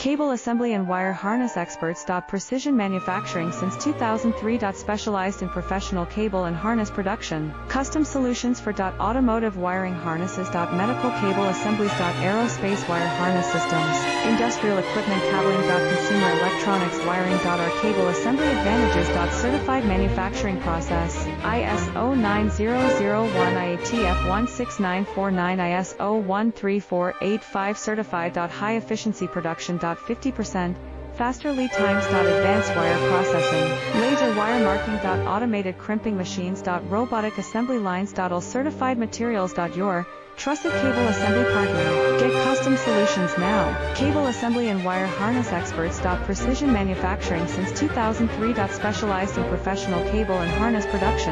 Cable assembly and wire harness experts. Precision manufacturing since 2003. Specialized in professional cable and harness production. Custom solutions for automotive wiring harnesses. Medical cable assemblies. Aerospace wire harness systems. Industrial equipment cabling. Consumer electronics wiring. Our cable assembly advantages. Certified manufacturing process. ISO 9001 IATF 16949 ISO 13485 certified. High efficiency production. 50% faster lead times. Advanced wire processing. Laser wire marking. Automated crimping machines. Robotic assembly lines. All certified materials. Your trusted cable assembly partner. Get custom solutions now. Cable assembly and wire harness experts. Precision manufacturing since 2003. Specialized in professional cable and harness production.